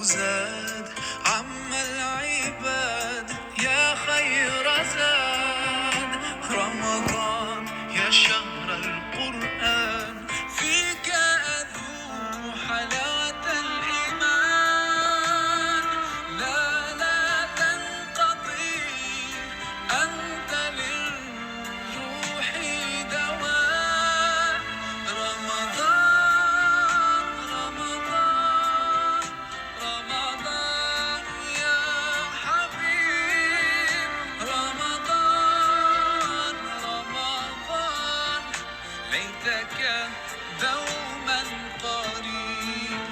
زاد عم العباد يا خير زاد رمضان يا شهر القرآن فيك أذوق حلاوة الإيمان لا لا تنقضي أنت للروح دواء رمضان رمضان رمضان يا حبيب رمضان رمضان ليتك دوما قريب.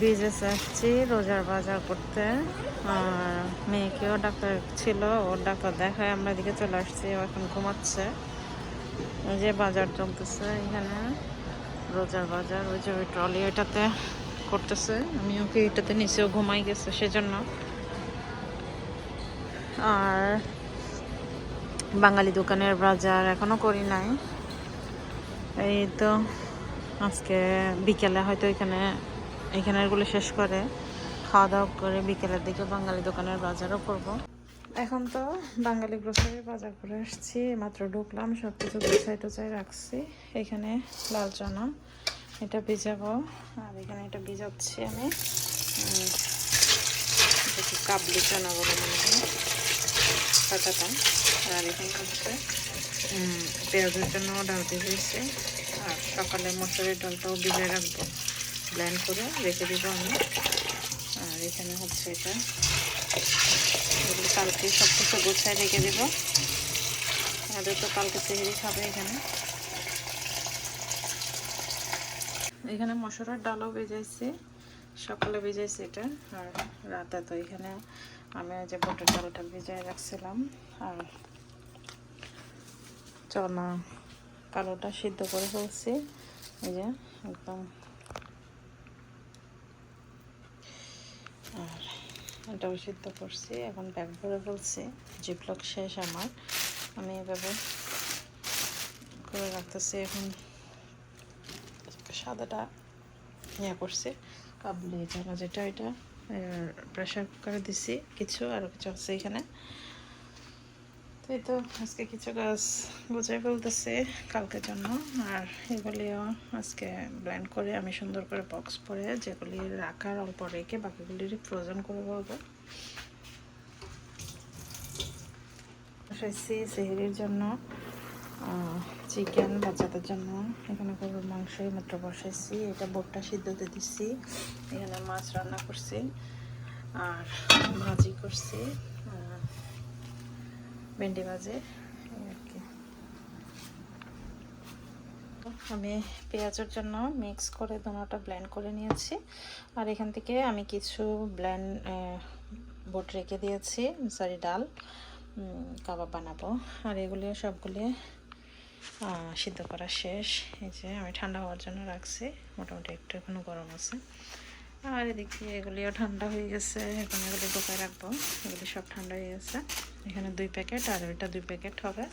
বিজেস আসছি রোজার বাজার করতে, আর মেয়েকেও ডাক্তার ছিল, ওর ডাক্তার দেখায় আমরা এদিকে চলে আসছি। ও এখন ঘুমাচ্ছে। ওই যে বাজার চলতেছে এখানে, রোজার বাজার। ওই যে ওই ট্রলি ওইটাতে করতেছে, আমি ওকে এটাতে নিচেও ঘুমাই গেছে সেজন্য। আর বাঙালি দোকানের বাজার এখনো করি নাই। এই তো আজকে বিকেলে হয়তো এখানেরগুলো শেষ করে খাওয়া দাওয়া করে বিকেলের দিকে বাঙালি দোকানের বাজারও করব। এখন তো বাঙালি গ্রোসারির বাজার করে আসছি, মাত্র ঢুকলাম, সব কিছু গোছাই রাখছি। এখানে লাল চানা এটা ভিজাবো, আর এখানে এটা ভিজাচ্ছি আমি, কাবলি চানা বলে মনে হয় পাতাটা। আর এখানে হচ্ছে পেঁয়াজের জন্য ডাল ভিজিয়েছি, আর সকালে মসুরের ডালটাও ভিজিয়ে রাখবো, ব্লেন্ড করে রেখে দিব আমি। আর এখানে হচ্ছে এটা, এগুলো কালকে সব কিছু গোছায় রেখে দেবো। আমাদের তো কালকে সেহরি খাবে। এখানে মসুরের ডালও ভেজাইছি, সকালে ভেজাইছি এটা। আর রাতে তো এখানে আমি যে বুটের ডালটা ভেজাই রাখছিলাম, আর চনা কালোটা সিদ্ধ করে ফেলছি, এই যে একদম। আর এটাও সিদ্ধ করছি, এখন ব্যাগ ভরে ফেলছি। জিপলক শেষ আমার, আমি এভাবে করে রাখতেছি। এখন সাদাটা ইয়ে করছি, কাবলি চানা যেটা, এটা প্রেশার কুকারে দিছি কিছু, আর কিছু আছে এখানে। তো এই তো আজকে কিছু গাছ গুছিয়ে ফেলতেছি কালকের জন্য। আর এগুলিও আজকে ব্লেন্ড করে আমি সুন্দর করে বক্স পরে যেগুলি রাখার অল্প রেখে বাকিগুলি ফ্রোজেন করে বলবো। বসাইছি সেহরির জন্য চিকেন, বাচ্চাদের জন্য এখানে গরুর মাংস মাত্র বসাইছি। এটা বোটটা সিদ্ধতে দিচ্ছি, এখানে মাছ রান্না করছি, আর ভাজি করছি, ভেন্ডি ভাজি আর কি। আমি পেঁয়াজের জন্য মিক্স করে দোনোটা ব্লেন্ড করে নিয়েছি। আর এখান থেকে আমি কিছু বোট রেখে দিয়েছি, ডাল কাবাব বানাবো। আর এগুলি সবগুলি সিদ্ধ করা শেষ। এই যে আমি ঠান্ডা হওয়ার জন্য রাখছি, মোটামুটি একটু এখনো গরম আছে। আর এদিক দিয়ে এগুলিও ঠান্ডা হয়ে গেছে, এখন এগুলি ঢোকায় রাখবো। এগুলি সব ঠান্ডা হয়ে গেছে। এখানে 2 প্যাকেট, আর ওইটা 2 প্যাকেট হবে।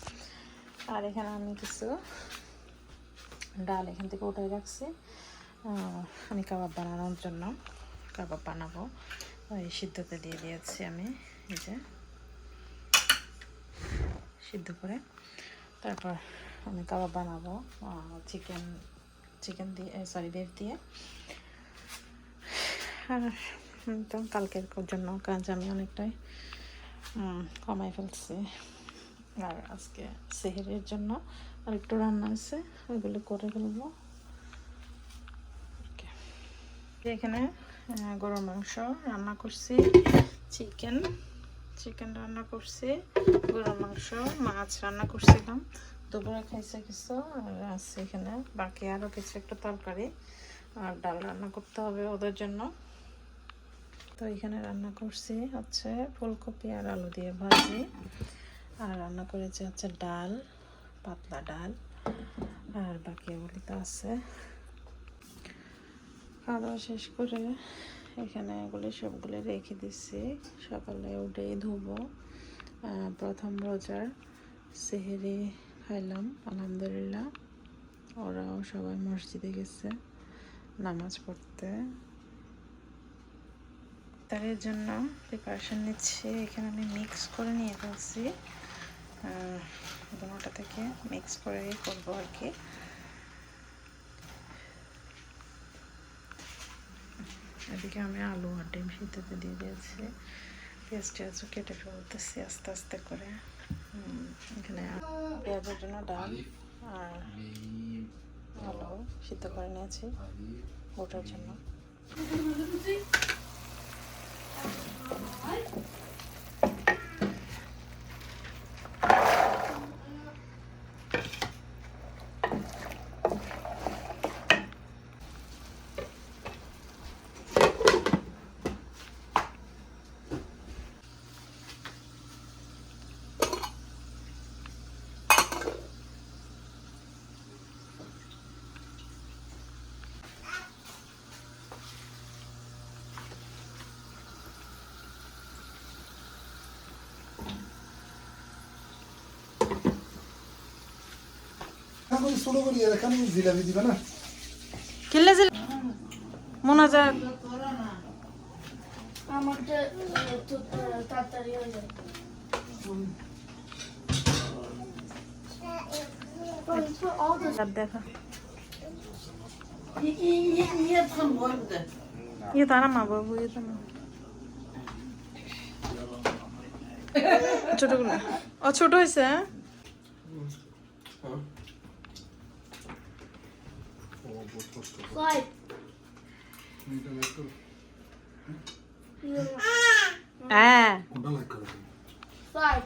আর এখানে আমি কিছু ডাল এখান থেকে উঠাই রাখছি, আমি কাবাব বানানোর জন্য কাবাব বানাবো। এই সিদ্ধতে দিয়ে দিয়েছি আমি, এই যে সিদ্ধ করে তারপর আমি কাবাব বানাবো চিকেন দিয়ে, বিফ দিয়ে। আর তো কালকের জন্য কাজ আমি অনেকটাই কমাই ফেলছি। আর আজকে সেহরির জন্য আর একটু রান্না আছে, ওইগুলো করে ফেলবো। এখানে গরুর মাংস রান্না করছি, চিকেন রান্না করছি, গরুর মাংস, মাছ রান্না করছিলাম, দুপুরে খাইছে কিছু, আর আছে এখানে বাকি আরও কিছু একটা তরকারি, আর ডাল রান্না করতে হবে ওদের জন্য। তো এখানে রান্না করছি হচ্ছে ফুলকপি আর আলু দিয়ে ভাজি, আর রান্না করেছি হচ্ছে ডাল, পাতলা ডাল, আর বাকি এগুলি তো আছে। খাওয়া দাওয়া শেষ করে এখানে এগুলি সবগুলো রেখে দিচ্ছি, সকালে উঠেই ধুবো। প্রথম রোজার সেহেরি খাইলাম আলহামদুলিল্লাহ। ওরাও সবাই মসজিদে গেছে নামাজ পড়তে। তার জন্য প্রিপারেশন নিচ্ছি। এখানে আমি মিক্স করে নিয়ে ফেলছি, দুটোটা থেকে মিক্স করে করবো আর কি। এদিকে আমি আলু আর ডিম সিদ্ধতে দিয়ে দিয়েছি, পেঁয়াজ টেয়াজও কেটে ফেলতেছি আস্তে আস্তে করে। এখানে পেঁয়াজের জন্য ডাল আর আলু সিদ্ধ করে নিয়েছি ওটার জন্য। ছোট করি এখানে জিলাপি দিবে না কিল্লে মোনাজাত আমারটা একটু তাড়াতাড়ি হয়ে যায়। দেখা Hier ইয়ে তারা মা বাবু ইয়ে তো না ছোটগুলো। ও ছোট হয়েছে, হ্যাঁ? Five. হ্যাঁ কোনটা লাইক করে Five.